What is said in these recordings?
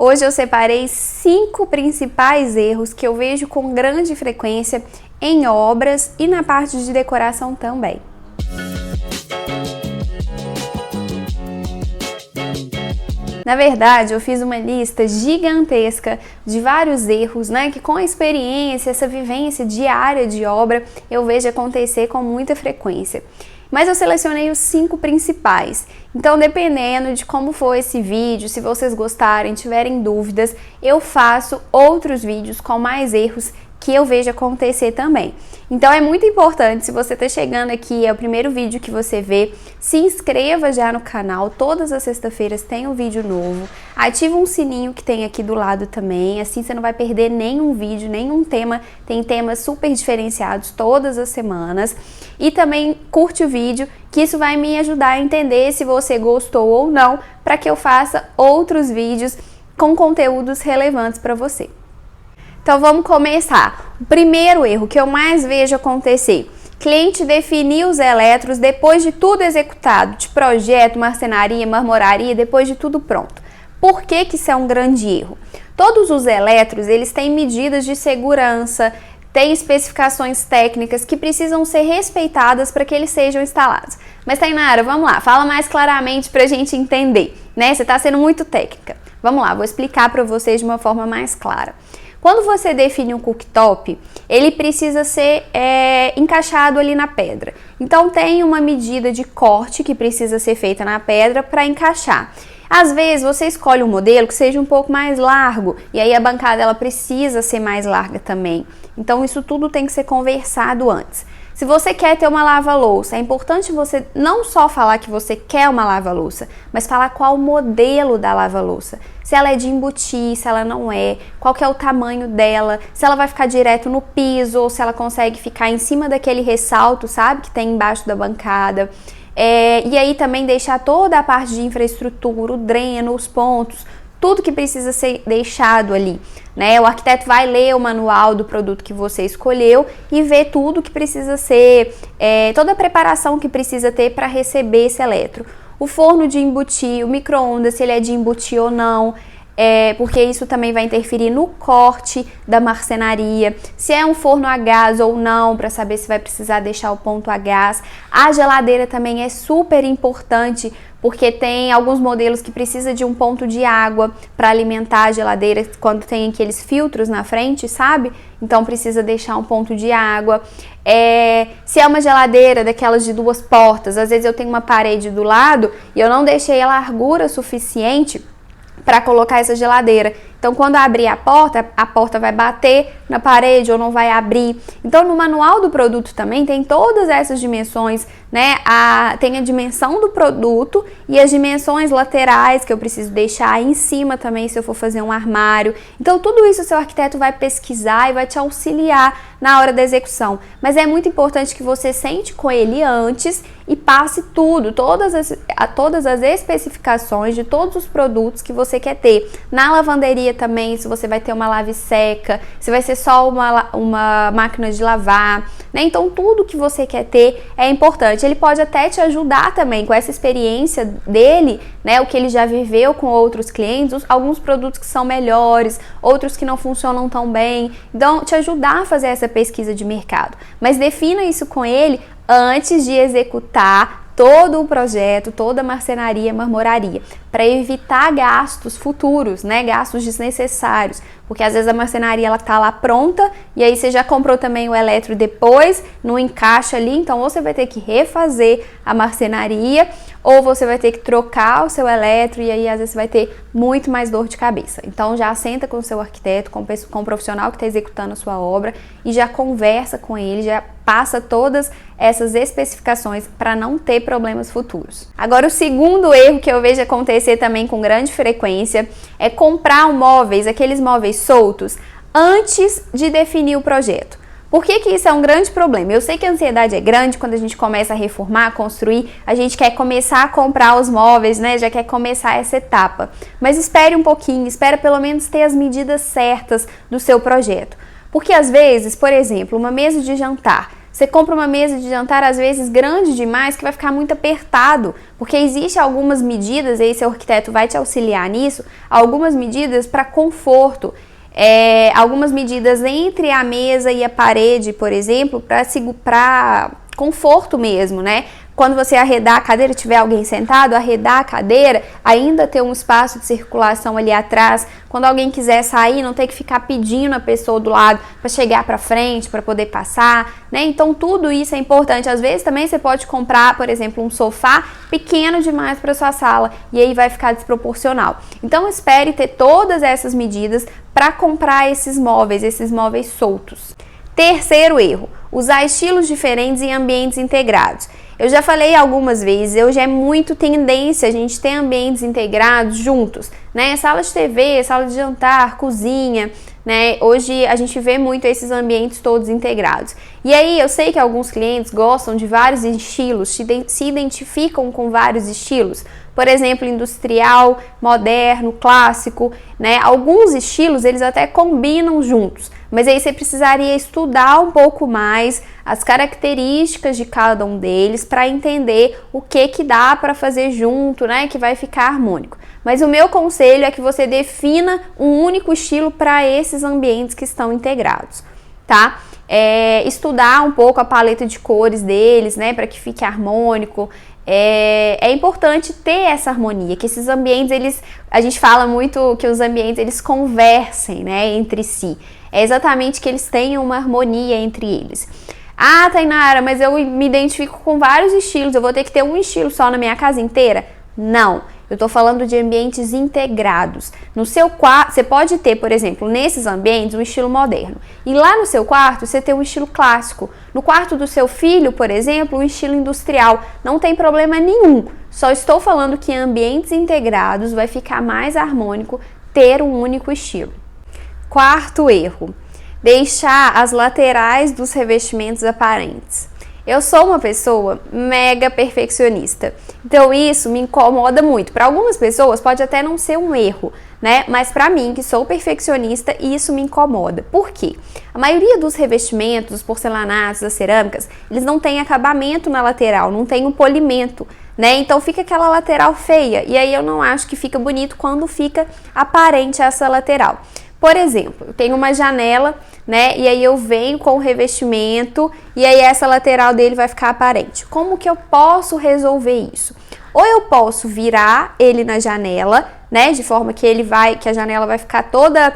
Hoje eu separei 5 principais erros que eu vejo com grande frequência em obras e na parte de decoração também. Na verdade, eu fiz uma lista gigantesca de vários erros, né, que com a experiência, essa vivência diária de obra, eu vejo acontecer com muita frequência. Mas eu selecionei os 5 principais. Então, dependendo de como for esse vídeo, se vocês gostarem, tiverem dúvidas, eu faço outros vídeos com mais erros que eu vejo acontecer também. Então é muito importante, se você está chegando aqui, é o primeiro vídeo que você vê, se inscreva já no canal, todas as sextas-feiras tem um vídeo novo, ativa um sininho que tem aqui do lado também, assim você não vai perder nenhum vídeo, nenhum tema, tem temas super diferenciados todas as semanas, e também curte o vídeo, que isso vai me ajudar a entender se você gostou ou não, para que eu faça outros vídeos com conteúdos relevantes para você. Então vamos começar. O primeiro erro que eu mais vejo acontecer: cliente definir os eletros depois de tudo executado, de projeto, marcenaria, marmoraria, depois de tudo pronto. Por que que isso é um grande erro? Todos os eletros, eles têm medidas de segurança, têm especificações técnicas que precisam ser respeitadas para que eles sejam instalados. Mas Tainara, vamos lá, fala mais claramente para a gente entender, né? Você está sendo muito técnica. Vamos lá, vou explicar para vocês de uma forma mais clara. Quando você define um cooktop, ele precisa ser encaixado ali na pedra. Então tem uma medida de corte que precisa ser feita na pedra para encaixar. Às vezes você escolhe um modelo que seja um pouco mais largo e aí a bancada ela precisa ser mais larga também. Então isso tudo tem que ser conversado antes. Se você quer ter uma lava-louça, é importante você não só falar que você quer uma lava-louça, mas falar qual o modelo da lava-louça. Se ela é de embutir, se ela não é, qual que é o tamanho dela, se ela vai ficar direto no piso ou se ela consegue ficar em cima daquele ressalto, sabe, que tem embaixo da bancada. E aí também deixar toda a parte de infraestrutura, o dreno, os pontos, tudo que precisa ser deixado ali, né? O arquiteto vai ler o manual do produto que você escolheu e ver tudo que precisa ser, toda a preparação que precisa ter para receber esse eletro. O forno de embutir, o micro-ondas, se ele é de embutir ou não, porque isso também vai interferir no corte da marcenaria, se é um forno a gás ou não, para saber se vai precisar deixar o ponto a gás. A geladeira também é super importante, porque tem alguns modelos que precisa de um ponto de água para alimentar a geladeira quando tem aqueles filtros na frente, sabe? Então precisa deixar um ponto de água. Se é uma geladeira daquelas de 2 portas, às vezes eu tenho uma parede do lado e eu não deixei a largura suficiente para colocar essa geladeira. Então, quando abrir a porta vai bater na parede ou não vai abrir. Então, no manual do produto também tem todas essas dimensões, né? Tem a dimensão do produto e as dimensões laterais que eu preciso deixar em cima também se eu for fazer um armário. Então, tudo isso o seu arquiteto vai pesquisar e vai te auxiliar na hora da execução. Mas é muito importante que você sente com ele antes e passe tudo, todas as especificações de todos os produtos que você quer ter. Na lavanderia também, se você vai ter uma lave seca, se vai ser só uma máquina de lavar, né? Então tudo que você quer ter é importante. Ele pode até te ajudar também com essa experiência dele, né? O que ele já viveu com outros clientes, alguns produtos que são melhores, outros que não funcionam tão bem. Então te ajudar a fazer essa pesquisa de mercado. Mas defina isso com ele antes de executar todo o projeto, toda a marcenaria, marmoraria, para evitar gastos futuros, né, gastos desnecessários, porque às vezes a marcenaria ela tá lá pronta e aí você já comprou também o eletro depois, não encaixa ali, então ou você vai ter que refazer a marcenaria ou você vai ter que trocar o seu eletro e aí às vezes você vai ter muito mais dor de cabeça. Então já senta com o seu arquiteto, com o profissional que está executando a sua obra e já conversa com ele, já passa todas essas especificações para não ter problemas futuros. Agora, o segundo erro que eu vejo acontecer também com grande frequência é comprar móveis, aqueles móveis soltos, antes de definir o projeto. Por que que isso é um grande problema? Eu sei que a ansiedade é grande quando a gente começa a reformar, construir, a gente quer começar a comprar os móveis, né? Já quer começar essa etapa. Mas espere um pouquinho, espera pelo menos ter as medidas certas do seu projeto. Porque às vezes, por exemplo, uma mesa de jantar, Você compra uma mesa de jantar, às vezes, grande demais, que vai ficar muito apertado, porque existem algumas medidas, aí seu arquiteto vai te auxiliar nisso, algumas medidas para conforto, algumas medidas entre a mesa e a parede, por exemplo, para conforto mesmo, né? Quando você arredar a cadeira, tiver alguém sentado, arredar a cadeira, ainda ter um espaço de circulação ali atrás. Quando alguém quiser sair, não ter que ficar pedindo a pessoa do lado para chegar para frente, para poder passar, né? Então tudo isso é importante. Às vezes também você pode comprar, por exemplo, um sofá pequeno demais para sua sala e aí vai ficar desproporcional. Então espere ter todas essas medidas para comprar esses móveis soltos. Terceiro erro, usar estilos diferentes em ambientes integrados. Eu já falei algumas vezes, hoje é muito tendência a gente ter ambientes integrados juntos, né? Sala de TV, sala de jantar, cozinha, né? Hoje a gente vê muito esses ambientes todos integrados. E aí eu sei que alguns clientes gostam de vários estilos, se identificam com vários estilos. Por exemplo, industrial, moderno, clássico, né? Alguns estilos eles até combinam juntos, mas aí você precisaria estudar um pouco mais as características de cada um deles para entender o que dá para fazer junto, né? Que vai ficar harmônico. Mas o meu conselho é que você defina um único estilo para esses ambientes que estão integrados, tá? Estudar um pouco a paleta de cores deles, né? Para que fique harmônico. É importante ter essa harmonia, que esses ambientes, a gente fala muito que os ambientes, eles conversem, né, entre si. É exatamente que eles tenham uma harmonia entre eles. Ah, Tainara, mas eu me identifico com vários estilos, eu vou ter que ter um estilo só na minha casa inteira? Não. Eu estou falando de ambientes integrados. No seu quarto, você pode ter, por exemplo, nesses ambientes, um estilo moderno. E lá no seu quarto, você tem um estilo clássico. No quarto do seu filho, por exemplo, um estilo industrial. Não tem problema nenhum. Só estou falando que em ambientes integrados vai ficar mais harmônico ter um único estilo. Quarto erro. Deixar as laterais dos revestimentos aparentes. Eu sou uma pessoa mega perfeccionista, então isso me incomoda muito. Para algumas pessoas pode até não ser um erro, né? Mas para mim, que sou perfeccionista, isso me incomoda. Por quê? A maioria dos revestimentos, dos porcelanatos, das cerâmicas, eles não têm acabamento na lateral, não tem um polimento, né? Então fica aquela lateral feia, e aí eu não acho que fica bonito quando fica aparente essa lateral. Por exemplo, eu tenho uma janela, né, e aí eu venho com o revestimento e aí essa lateral dele vai ficar aparente. Como que eu posso resolver isso? Ou eu posso virar ele na janela, né, de forma que a janela vai ficar toda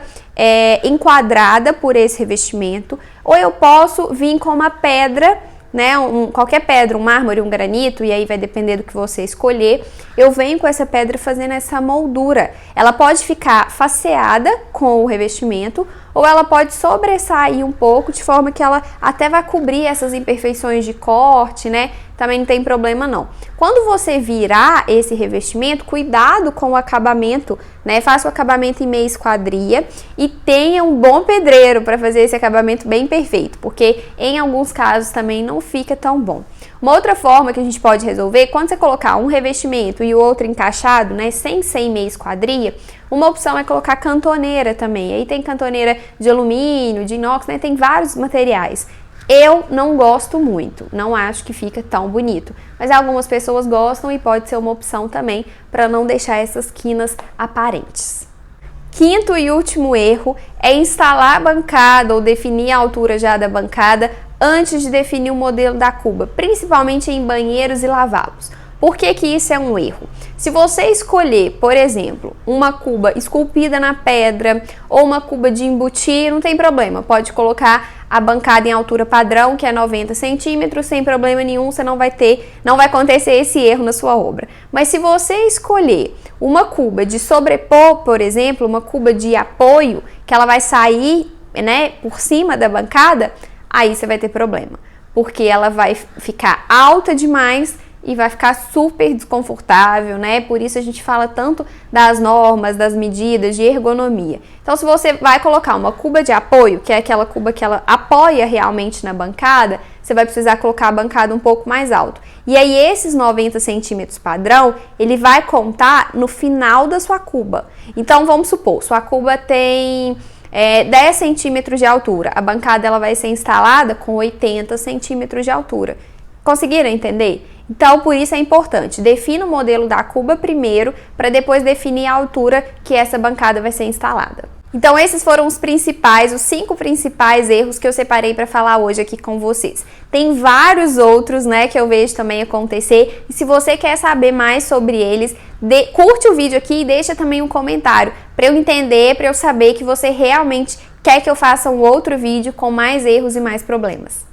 enquadrada por esse revestimento, ou eu posso vir com uma pedra, né, qualquer pedra, um mármore, um granito, e aí vai depender do que você escolher, eu venho com essa pedra fazendo essa moldura. Ela pode ficar faceada com o revestimento, ou ela pode sobressair um pouco, de forma que ela até vai cobrir essas imperfeições de corte, né? Também não tem problema não. Quando você virar esse revestimento, cuidado com o acabamento, né? Faça o acabamento em meia esquadria e tenha um bom pedreiro para fazer esse acabamento bem perfeito, porque em alguns casos também não fica tão bom. Uma outra forma que a gente pode resolver, quando você colocar um revestimento e o outro encaixado, né, sem ser em meia esquadria, uma opção é colocar cantoneira também. Aí tem cantoneira de alumínio, de inox, né, tem vários materiais. Eu não gosto muito, não acho que fica tão bonito, mas algumas pessoas gostam e pode ser uma opção também para não deixar essas quinas aparentes. Quinto e último erro é instalar a bancada ou definir a altura já da bancada antes de definir o modelo da cuba, principalmente em banheiros e lavabos. Por que que isso é um erro? Se você escolher, por exemplo, uma cuba esculpida na pedra ou uma cuba de embutir, não tem problema, pode colocar a bancada em altura padrão, que é 90 centímetros, sem problema nenhum, você não vai acontecer esse erro na sua obra. Mas se você escolher uma cuba de sobrepor, por exemplo, uma cuba de apoio, que ela vai sair, né, por cima da bancada, aí você vai ter problema, porque ela vai ficar alta demais e vai ficar super desconfortável, né? Por isso a gente fala tanto das normas, das medidas, de ergonomia. Então, se você vai colocar uma cuba de apoio, que é aquela cuba que ela apoia realmente na bancada, você vai precisar colocar a bancada um pouco mais alto. E aí, esses 90 centímetros padrão, ele vai contar no final da sua cuba. Então, vamos supor, sua cuba tem 10 centímetros de altura. A bancada ela vai ser instalada com 80 centímetros de altura. Conseguiram entender? Então, por isso é importante, defina o modelo da cuba primeiro, para depois definir a altura que essa bancada vai ser instalada. Então, esses foram os 5 principais erros que eu separei para falar hoje aqui com vocês. Tem vários outros, né, que eu vejo também acontecer, e se você quer saber mais sobre eles, curte o vídeo aqui e deixa também um comentário, para eu entender, para eu saber que você realmente quer que eu faça um outro vídeo com mais erros e mais problemas.